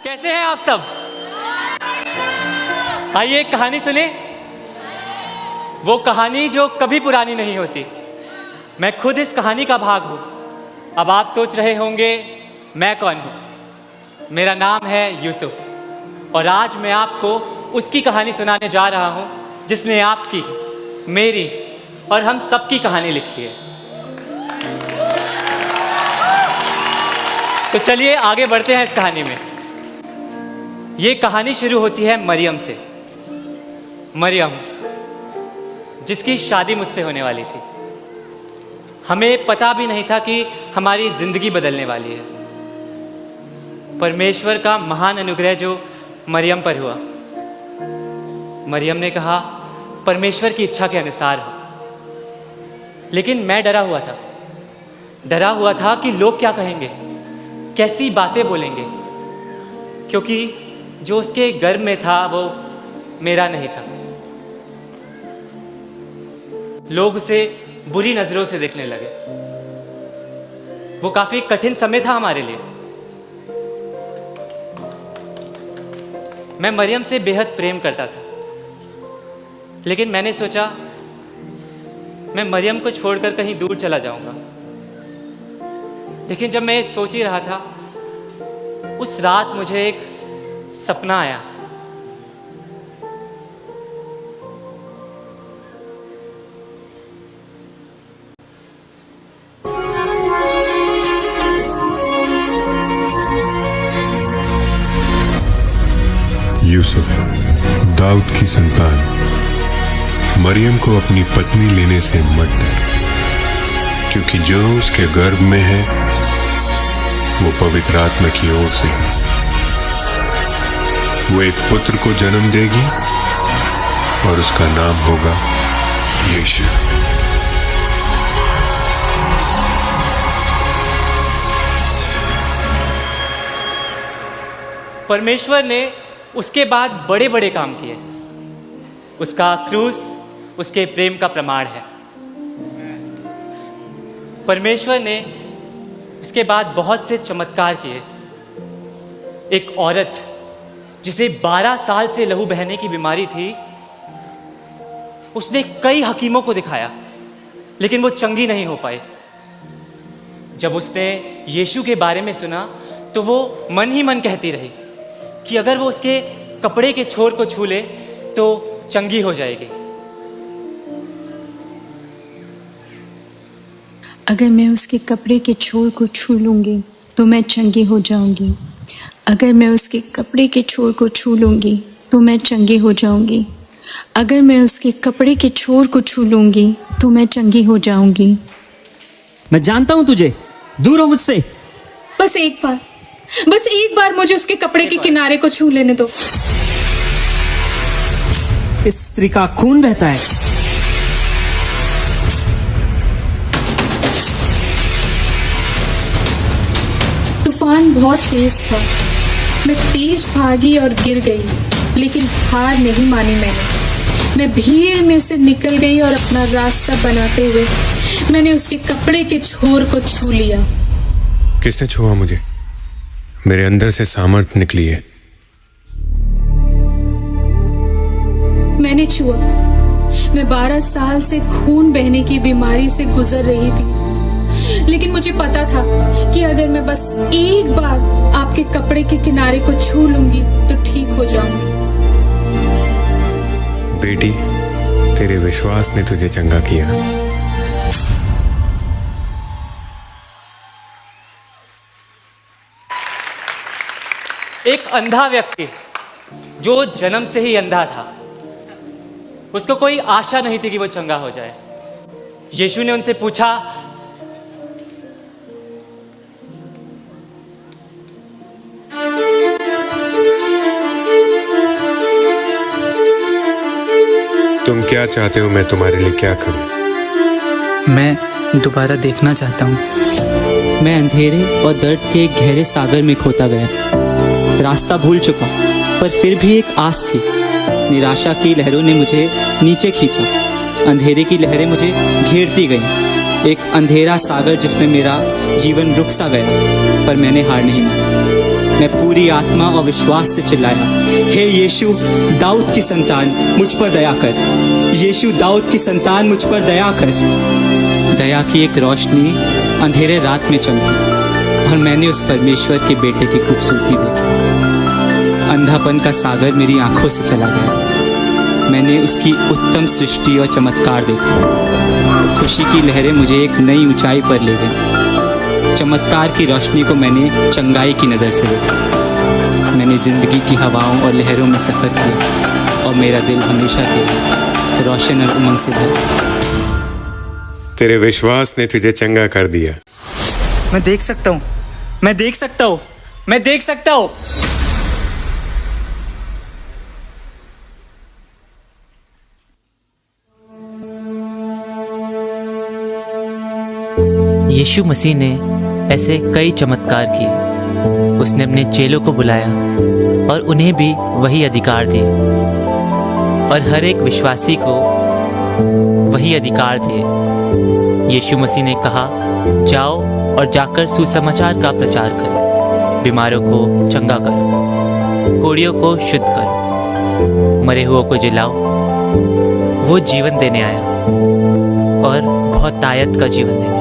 कैसे हैं आप सब? आइए एक कहानी सुने। वो कहानी जो कभी पुरानी नहीं होती। मैं खुद इस कहानी का भाग हूँ। अब आप सोच रहे होंगे मैं कौन हूँ। मेरा नाम है यूसुफ और आज मैं आपको उसकी कहानी सुनाने जा रहा हूँ जिसने आपकी, मेरी और हम सबकी कहानी लिखी है। तो चलिए आगे बढ़ते हैं इस कहानी में। ये कहानी शुरू होती है मरियम से। मरियम जिसकी शादी मुझसे होने वाली थी। हमें पता भी नहीं था कि हमारी जिंदगी बदलने वाली है। परमेश्वर का महान अनुग्रह जो मरियम पर हुआ। मरियम ने कहा परमेश्वर की इच्छा के अनुसार हो। लेकिन मैं डरा हुआ था। डरा हुआ था कि लोग क्या कहेंगे, कैसी बातें बोलेंगे, क्योंकि जो उसके गर्भ में था वो मेरा नहीं था। लोग उसे बुरी नजरों से देखने लगे। वो काफी कठिन समय था हमारे लिए। मैं मरियम से बेहद प्रेम करता था, लेकिन मैंने सोचा मैं मरियम को छोड़कर कहीं दूर चला जाऊंगा। लेकिन जब मैं सोच ही रहा था, उस रात मुझे एक सपना आया। यूसुफ, दाऊद की संतान, मरियम को अपनी पत्नी लेने से मत डर, क्योंकि जो उसके गर्भ में है वो पवित्र आत्मा की ओर से है। वो एक पुत्र को जन्म देगी और उसका नाम होगा यीशु। परमेश्वर ने उसके बाद बड़े बड़े काम किए। उसका क्रूस उसके प्रेम का प्रमाण है। परमेश्वर ने उसके बाद बहुत से चमत्कार किए। एक औरत जिसे 12 साल से लहू बहने की बीमारी थी, उसने कई हकीमों को दिखाया, लेकिन वो चंगी नहीं हो पाई। जब उसने यीशु के बारे में सुना तो वो मन ही मन कहती रही कि अगर वो उसके कपड़े के छोर को छू ले तो चंगी हो जाएगी। अगर मैं उसके कपड़े के छोर को छू लूँगी तो मैं चंगी हो जाऊँगी। अगर मैं उसके कपड़े के छोर को छू लूँगी तो मैं चंगी हो जाऊँगी। अगर मैं उसके कपड़े के छोर को छू लूँगी तो मैं चंगी हो जाऊँगी। मैं जानता हूँ तुझे, दूर हो मुझसे। बस एक बार मुझे उसके कपड़े के किनारे को छू लेने दो। इस स्त्री का खून बहता है। तूफान बहुत तेज था। मैं तेज भागी और गिर गई, लेकिन हार नहीं मानी मैंने। मैं भीड़ में से निकल गई और अपना रास्ता बनाते हुए मैंने उसके कपड़े के छोर को छू लिया। किसने छुआ मुझे? मेरे अंदर से सामर्थ्य निकली है। मैंने छुआ। मैं 12 साल से खून बहने की बीमारी से गुजर रही थी, लेकिन मुझे पता था कि अगर मैं बस एक बार आपके कपड़े के किनारे को छू लूंगी तो ठीक हो जाऊंगी। बेटी, तेरे विश्वास ने तुझे चंगा किया। एक अंधा व्यक्ति जो जन्म से ही अंधा था, उसको कोई आशा नहीं थी कि वो चंगा हो जाए। यीशु ने उनसे पूछा, तुम क्या चाहते हो, मैं तुम्हारे लिए क्या करूं? मैं दोबारा देखना चाहता हूँ। मैं अंधेरे और दर्द के एक गहरे सागर में खोता गया। रास्ता भूल चुका, पर फिर भी एक आस थी। निराशा की लहरों ने मुझे नीचे खींचा। अंधेरे की लहरें मुझे घेरती गईं। एक अंधेरा सागर जिसमें मेरा जीवन रुक सा गया, पर मैंने हार नहीं मानी। मैं पूरी आत्मा और विश्वास से चिल्लाया, हे यीशु दाऊद की संतान मुझ पर दया कर, यीशु दाऊद की संतान मुझ पर दया कर। दया की एक रोशनी अंधेरे रात में चमकी और मैंने उस परमेश्वर के बेटे की खूबसूरती देखी। अंधापन का सागर मेरी आंखों से चला गया। मैंने उसकी उत्तम सृष्टि और चमत्कार देखा। खुशी की लहरें मुझे एक नई ऊंचाई पर ले गई। चमत्कार की रोशनी को मैंने चंगाई की नज़र से देखा। मैंने ज़िंदगी की हवाओं और लहरों में सफ़र किया और मेरा दिल हमेशा के लिए रोशन और उमंग से भरा। तेरे विश्वास ने तुझे चंगा कर दिया। मैं देख सकता हूँ, मैं देख सकता हूँ, मैं देख सकता हूँ। यीशु मसीह ने ऐसे कई चमत्कार किए। उसने अपने चेलों को बुलाया और उन्हें भी वही अधिकार दिए और हर एक विश्वासी को वही अधिकार दिए। यीशु मसीह ने कहा, जाओ और जाकर सुसमाचार का प्रचार करो, बीमारों को चंगा करो, कोढ़ियों को शुद्ध करो, मरे हुओं को जिलाओ। वो जीवन देने आया और बहुत तायत का जीवन देने आया।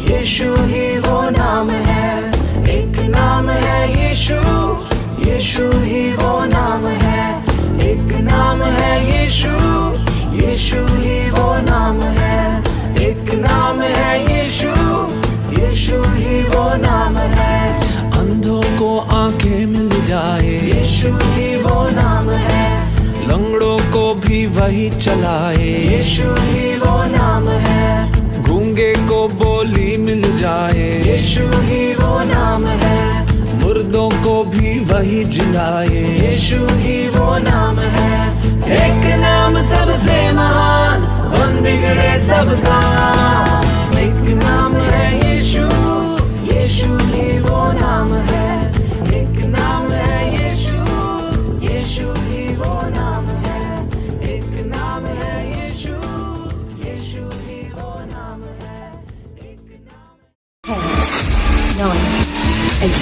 यीशु ही वो नाम है, एक नाम है यीशु, यीशु ही वो नाम है, एक नाम है यीशु, यीशु ही वो नाम है, एक नाम है यीशु, यीशु ही वो नाम है। अंधों को आंखें मिल जाए, यीशु ही वो नाम है, लंगड़ों को भी वही चलाए, यीशु ही वो नाम है, गूंगे को बोली मिल जाए, यीशु ही वो नाम है, मुर्दों को भी वही जिलाए, यीशु ही वो नाम है। एक नाम सबसे महान, बन बिगड़े सबका, एक नाम है यीशु, यीशु ही वो नाम है, एक नाम है यीशु, यीशु ही वो नाम है, एक नाम है यीशु, यीशु ही वो नाम है, एक नाम। 10, 9, 8,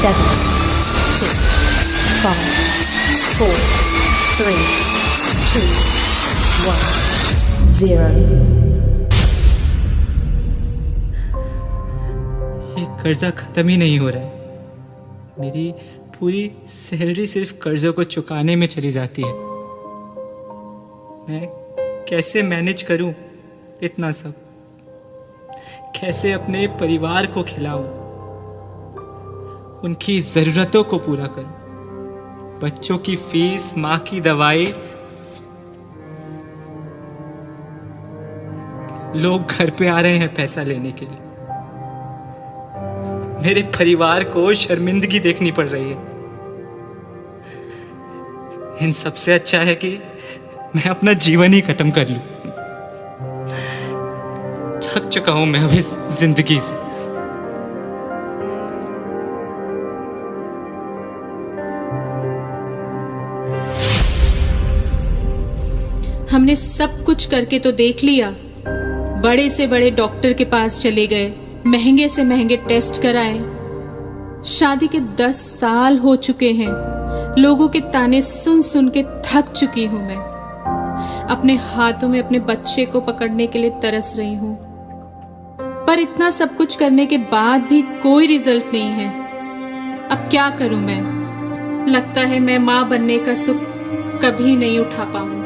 7, 6, 5, 4, 3, 2, 1, 0। ये कर्जा ख़त्म ही नहीं हो रहा है। मेरी पूरी सैलरी सिर्फ कर्ज़ों को चुकाने में चली जाती है। मैं कैसे मैनेज करूं इतना सब? कैसे अपने परिवार को खिलाऊं, उनकी ज़रूरतों को पूरा करूं, बच्चों की फीस, माँ की दवाई। लोग घर पे आ रहे हैं पैसा लेने के लिए। मेरे परिवार को शर्मिंदगी देखनी पड़ रही है। इन सबसे अच्छा है कि मैं अपना जीवन ही खत्म कर लूं। थक चुका हूं मैं अब इस जिंदगी से। हमने सब कुछ करके तो देख लिया। बड़े से बड़े डॉक्टर के पास चले गए, महंगे से महंगे टेस्ट कराए। शादी के 10 साल हो चुके हैं। लोगों के ताने सुन सुन के थक चुकी हूं मैं। अपने हाथों में अपने बच्चे को पकड़ने के लिए तरस रही हूं, पर इतना सब कुछ करने के बाद भी कोई रिजल्ट नहीं है। अब क्या करूं मैं? लगता है मैं मां बनने का सुख कभी नहीं उठा पाऊंगी।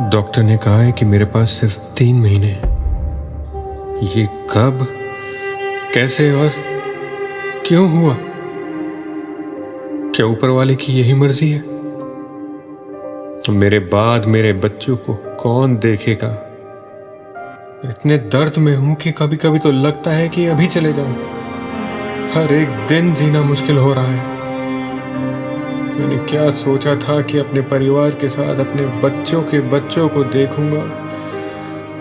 डॉक्टर ने कहा है कि मेरे पास सिर्फ 3 महीने हैं। ये कब, कैसे और क्यों हुआ? क्या ऊपर वाले की यही मर्जी है? मेरे बाद मेरे बच्चों को कौन देखेगा? इतने दर्द में हूं कि कभी कभी तो लगता है कि अभी चले जाऊं। हर एक दिन जीना मुश्किल हो रहा है। मैंने क्या सोचा था कि अपने परिवार के साथ अपने बच्चों के बच्चों को देखूंगा,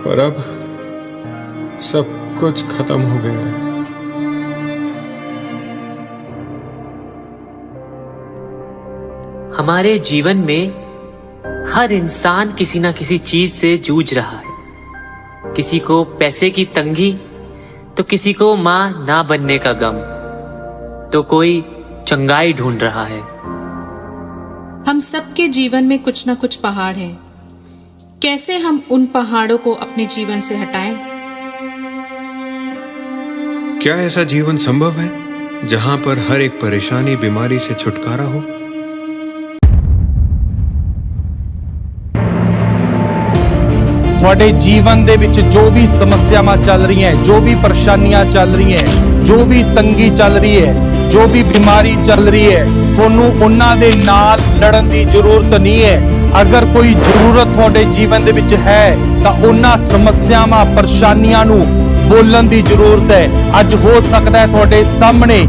पर अब सब कुछ खत्म हो गया है। हमारे जीवन में हर इंसान किसी ना किसी चीज से जूझ रहा है। किसी को पैसे की तंगी, तो किसी को मां ना बनने का गम, तो कोई चंगाई ढूंढ रहा है। हम सबके जीवन में कुछ ना कुछ पहाड़ है। कैसे हम उन पहाड़ों को अपने जीवन से हटाएं? क्या ऐसा जीवन संभव है जहां पर हर एक परेशानी बीमारी से छुटकारा हो? ਤੁਹਾਡੇ ਜੀਵਨ ਦੇ ਵਿੱਚ ਜੋ ਵੀ ਸਮੱਸਿਆਵਾਂ ਚੱਲ ਰਹੀਆਂ, ਜੋ ਵੀ ਪਰੇਸ਼ਾਨੀਆਂ ਚੱਲ ਰਹੀਆਂ, ਜੋ ਵੀ ਤੰਗੀ ਚੱਲ ਰਹੀ ਹੈ, ਜੋ ਵੀ ਬਿਮਾਰੀ ਚੱਲ ਰਹੀ ਹੈ, ਤੁਹਾਨੂੰ ਉਹਨਾਂ ਦੇ ਨਾਲ ਲੜਨ ਦੀ ਜ਼ਰੂਰਤ ਨਹੀਂ ਹੈ। ਅਗਰ ਕੋਈ ਜ਼ਰੂਰਤ ਤੁਹਾਡੇ ਜੀਵਨ ਦੇ ਵਿੱਚ ਹੈ ਤਾਂ ਉਹਨਾਂ ਸਮੱਸਿਆਵਾਂ, ਪਰੇਸ਼ਾਨੀਆਂ ਨੂੰ ਬੋਲਣ ਦੀ ਜ਼ਰੂਰਤ ਹੈ। ਅੱਜ ਹੋ ਸਕਦਾ ਹੈ ਤੁਹਾਡੇ ਸਾਹਮਣੇ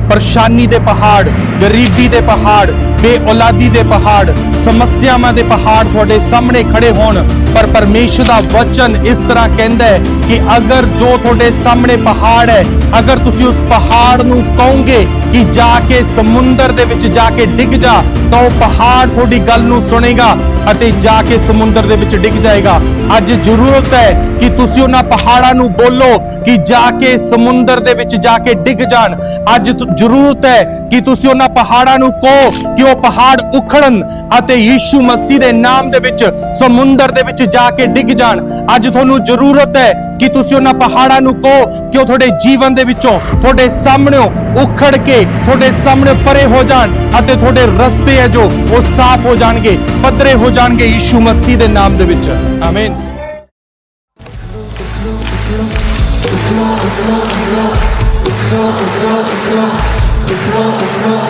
ਪਰੇਸ਼ਾਨੀ ਦੇ ਪਹਾੜ, ਗਰੀਬੀ ਦੇ ਪਹਾੜ, ਬੇਔਲਾਦੀ ਦੇ ਪਹਾੜ, ਸਮੱਸਿਆਵਾਂ ਦੇ ਪਹਾੜ ਤੁਹਾਡੇ ਸਾਹਮਣੇ ਖੜੇ ਹੋਣ, ਪਰ ਪਰਮੇਸ਼ਰ ਦਾ ਵਚਨ ਇਸ ਤਰ੍ਹਾਂ ਕਹਿੰਦਾ ਹੈ ਕਿ ਅਗਰ ਜੋ ਤੁਹਾਡੇ ਸਾਹਮਣੇ ਪਹਾੜ ਹੈ, ਅਗਰ ਤੁਸੀਂ ਉਸ ਪਹਾੜ ਨੂੰ ਕਹੋਗੇ ਕਿ ਜਾ ਕੇ ਸਮੁੰਦਰ ਦੇ ਵਿੱਚ ਜਾ ਕੇ ਡਿੱਗ ਜਾ, ਤਾਂ ਉਹ ਪਹਾੜ ਤੁਹਾਡੀ ਗੱਲ ਨੂੰ ਸੁਣੇਗਾ ਅਤੇ ਜਾ ਕੇ ਸਮੁੰਦਰ ਦੇ ਵਿੱਚ ਡਿੱਗ ਜਾਏਗਾ। ਅੱਜ ਜ਼ਰੂਰਤ ਹੈ ਕਿ ਤੁਸੀਂ ਉਹਨਾਂ ਪਹਾੜਾਂ ਨੂੰ ਬੋਲੋ ਕਿ ਜਾ ਕੇ ਸਮੁੰਦਰ ਦੇ ਵਿੱਚ ਜਾ ਕੇ ਡਿੱਗ ਜਾਣ। ਅੱਜ ਜ਼ਰੂਰਤ ਹੈ ਕਿ ਤੁਸੀਂ ਉਹਨਾਂ ਪਹਾੜਾਂ ਨੂੰ ਕਹੋ ਕਿ ਉਹ ਪਹਾੜ ਉਖੜਨ ਅਤੇ ਯੀਸ਼ੂ ਮਸੀਹ ਦੇ ਨਾਮ ਦੇ ਵਿੱਚ ਸਮੁੰਦਰ ਦੇ ਵਿੱਚ ਜਾ ਕੇ ਡਿੱਗ ਜਾਣ। ਅੱਜ ਤੁਹਾਨੂੰ ਜ਼ਰੂਰਤ ਹੈ ਕਿ ਤੁਸੀਂ ਉਹਨਾਂ ਪਹਾੜਾਂ ਨੂੰ ਕਹੋ ਕਿ ਉਹ ਤੁਹਾਡੇ ਜੀਵਨ ਦੇ ਵਿੱਚੋਂ, ਤੁਹਾਡੇ ਸਾਹਮਣੇੋਂ ਉਖੜ ਕੇ ਤੁਹਾਡੇ ਸਾਹਮਣੇ ਪਰੇ ਹੋ ਜਾਣ ਅਤੇ ਤੁਹਾਡੇ ਰਸਤੇ ਹੈ ਜੋ ਉਹ ਸਾਫ਼ ਹੋ ਜਾਣਗੇ, ਪੱਧਰੇ ਹੋ ਜਾਣਗੇ ਯੀਸ਼ੂ ਮਸੀਹ ਦੇ ਨਾਮ ਦੇ ਵਿੱਚ। ਆਮੀਨ।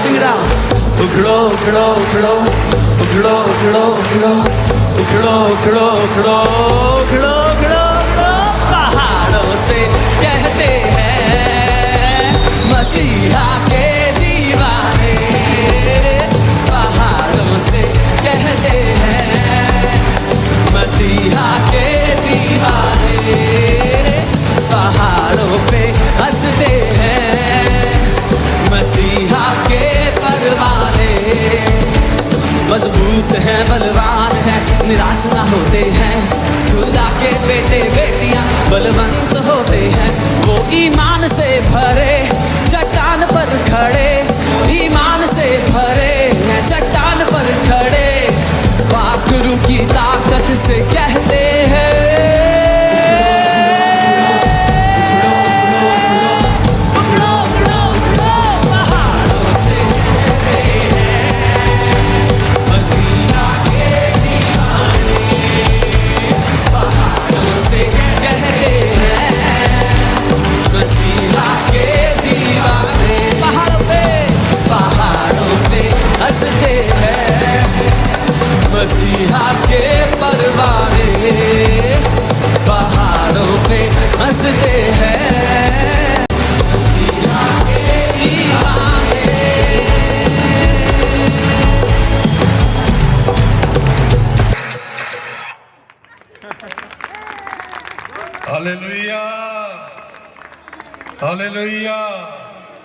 Sing it out. Ukhdo, ukhdo, ukhdo, ukhdo, ukhdo, ukhdo, ukhdo, ukhdo, ukhdo, ukhdo, ukhdo, ukhdo। पहाड़ों से कहते हैं मसीहा के दीवाने, पहाड़ों से कहते हैं मसीहा के दीवाने, पहाड़ों पे हंसते हैं मसीहा के परवाने। मजबूत हैं, बलवान हैं, निराश ना होते हैं, खुदा के बेटे बेटियां बलवंत होते हैं। वो ईमान से भरे चट्टान पर खड़े, ईमान से भरे चट्टान पर खड़े, पाखरू की ताकत से कहते हैं मसीहा के परवाने, पहाड़ों पे हंसते हैं मसीहा के दीवाने। Hallelujah, hallelujah.